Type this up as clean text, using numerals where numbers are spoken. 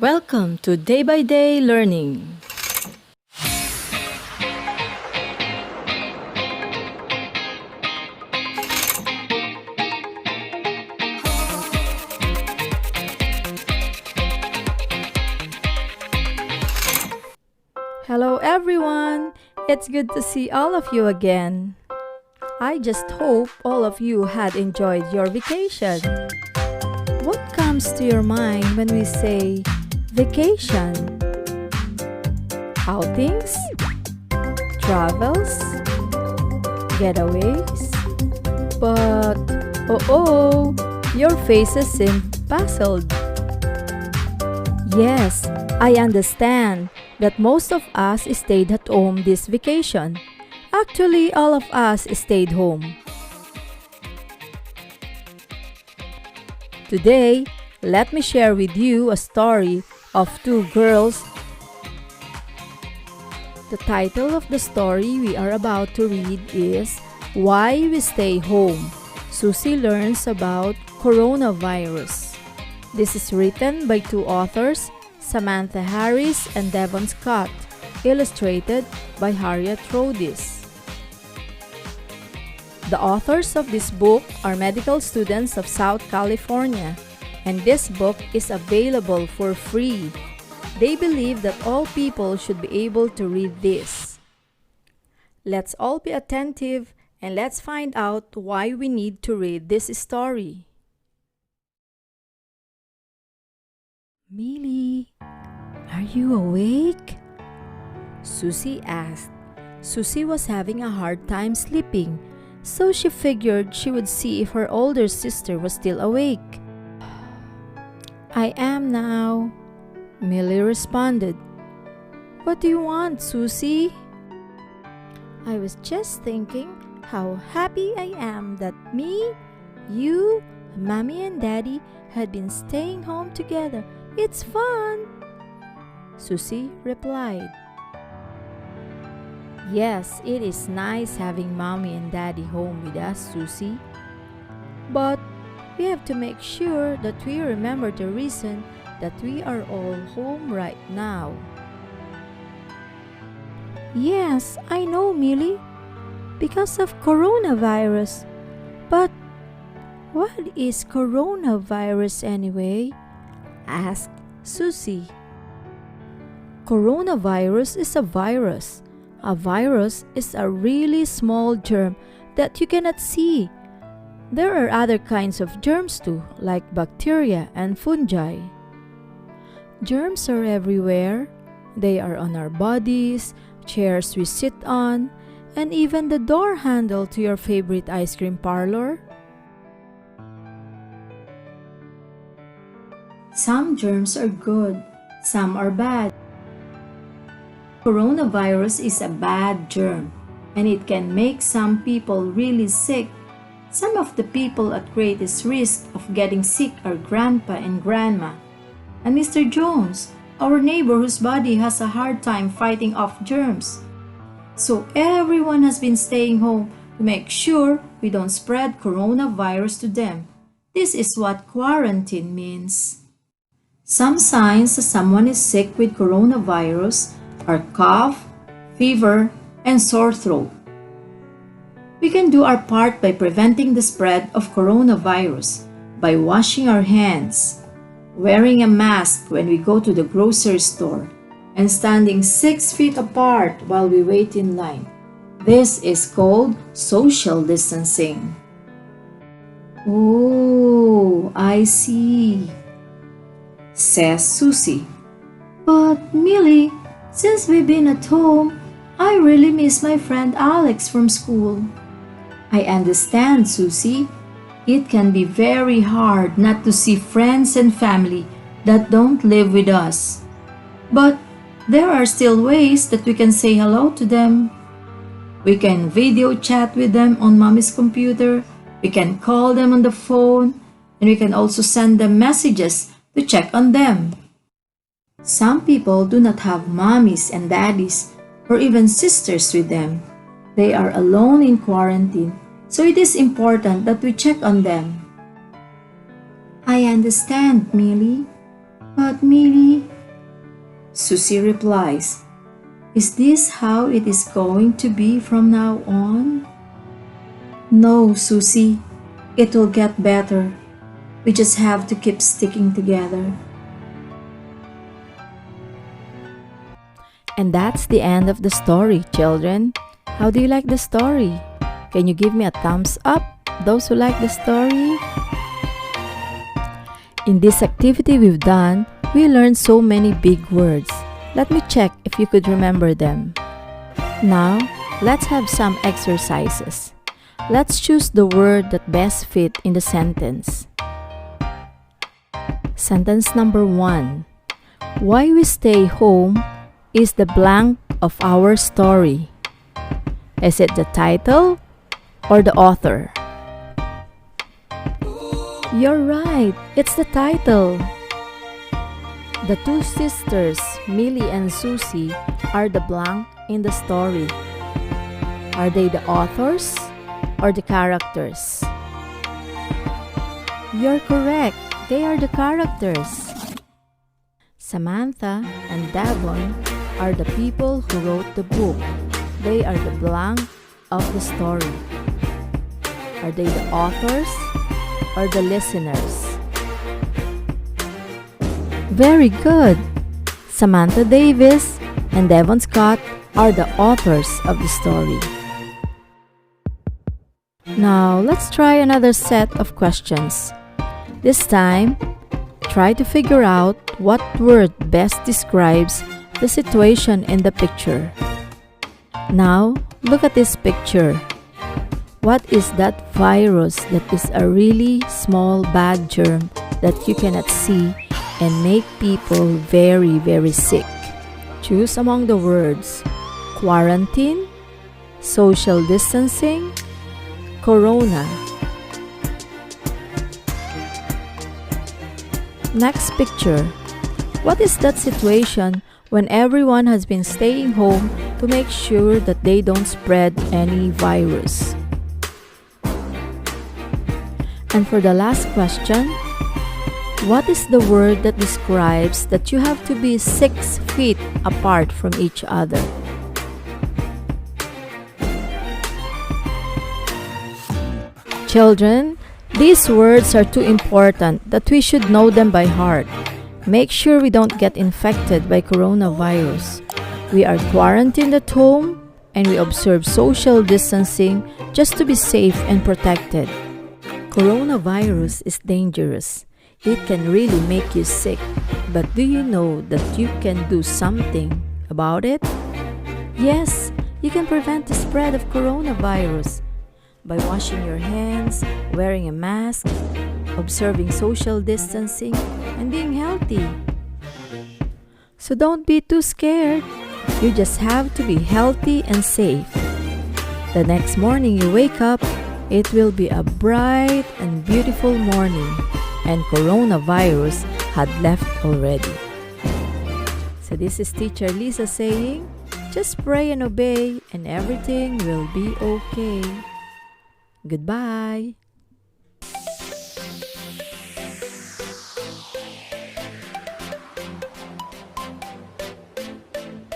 Welcome to Day by Day Learning. Hello everyone! It's good to see all of you again. I just hope all of you had enjoyed your vacation. What comes to your mind when we say vacation? Outings? Travels? Getaways? But, your faces seem puzzled. Yes, I understand that most of us stayed at home this vacation. Actually, all of us stayed home. Today, let me share with you a story of two girls. The title of the story we are about to read is Why We Stay Home. Susie learns about coronavirus. This is written by two authors, Samantha Harris and Devon Scott, illustrated by Harriet Rhodis. The authors of this book are medical students of South California, and this book is available for free. They believe that all people should be able to read this. Let's all be attentive and let's find out why we need to read this story. Millie, are you awake? Susie asked. Susie was having a hard time sleeping, so she figured she would see if her older sister was still awake. I am now, Millie responded. What do you want, Susie? I was just thinking how happy I am that me, you, Mommy and Daddy had been staying home together. It's fun, Susie replied. Yes, it is nice having Mommy and Daddy home with us, Susie. But we have to make sure that we remember the reason that we are all home right now. Yes, I know, Millie. Because of coronavirus. But what is coronavirus anyway? Asked Susie. Coronavirus is a virus. A virus is a really small germ that you cannot see. There are other kinds of germs too, like bacteria and fungi. Germs are everywhere. They are on our bodies, chairs we sit on, and even the door handle to your favorite ice cream parlor. Some germs are good, some are bad. Coronavirus is a bad germ, and it can make some people really sick. Some of the people at greatest risk of getting sick are Grandpa and Grandma, and Mr. Jones, our neighbor whose body has a hard time fighting off germs. So everyone has been staying home to make sure we don't spread coronavirus to them. This is what quarantine means. Some signs that someone is sick with coronavirus are cough, fever, and sore throat. We can do our part by preventing the spread of coronavirus by washing our hands, wearing a mask when we go to the grocery store, and standing 6 feet apart while we wait in line. This is called social distancing. Oh, I see, says Susie. But Millie, since we've been at home, I really miss my friend Alex from school. I understand, Susie. It can be very hard not to see friends and family that don't live with us. But there are still ways that we can say hello to them. We can video chat with them on Mommy's computer. We can call them on the phone. And we can also send them messages to check on them. Some people do not have mommies and daddies or even sisters with them. They are alone in quarantine, so it is important that we check on them. I understand, Millie, but not Miri. Susie replies, "Is this how it is going to be from now on?" "No, Susie, it will get better. We just have to keep sticking together." And that's the end of the story, children. How do you like the story? Can you give me a thumbs up, those who like the story? In this activity we've done, we learned so many big words. Let me check if you could remember them. Now, let's have some exercises. Let's choose the word that best fit in the sentence. Sentence number 1. Why we stay home is the blank of our story. Is it the title or the author? You're right, it's the title. The two sisters, Millie and Susie, are the blank in the story. Are they the authors or the characters? You're correct, they are the characters. Samantha and Devon are the people who wrote the book. They are the blank of the story. Are they the authors or the listeners? Very good! Samantha Davis and Devon Scott are the authors of the story. Now, let's try another set of questions. This time, try to figure out what word best describes the situation in the picture. Now, look at this picture. What is that virus that is a really small bad germ that you cannot see and make people very, very sick? Choose among the words: quarantine, social distancing, corona. Next picture. What is that situation when everyone has been staying home to make sure that they don't spread any virus? And for the last question, what is the word that describes that you have to be 6 feet apart from each other? Children, these words are too important that we should know them by heart. Make sure we don't get infected by coronavirus. We are quarantined at home and we observe social distancing just to be safe and protected. Coronavirus is dangerous. It can really make you sick. But do you know that you can do something about it? Yes, you can prevent the spread of coronavirus by washing your hands, wearing a mask, observing social distancing, and being healthy. So don't be too scared. You just have to be healthy and safe. The next morning you wake up, it will be a bright and beautiful morning, and coronavirus had left already. So this is Teacher Lisa saying, just pray and obey and everything will be okay. Goodbye.